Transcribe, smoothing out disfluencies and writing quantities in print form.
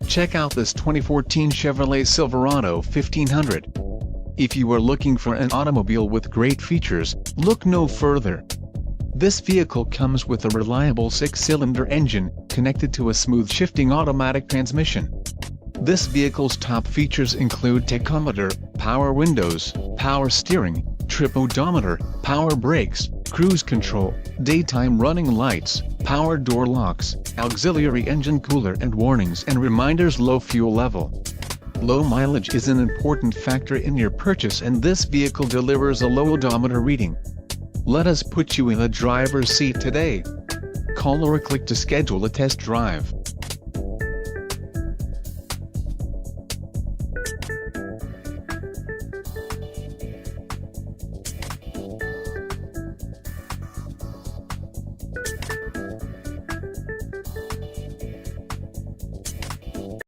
Check out this 2014 Chevrolet Silverado 1500. If you are looking for an automobile with great features, look no further. This vehicle comes with a reliable 6-cylinder engine, connected to a smooth shifting automatic transmission. This vehicle's top features include tachometer, power windows, power steering, trip odometer, power brakes, cruise control, daytime running lights, power door locks, auxiliary engine cooler and warnings and reminders. Low fuel level. Low mileage is an important factor in your purchase, and this vehicle delivers a low odometer reading. Let us put you in the driver's seat today. Call or click to schedule a test drive.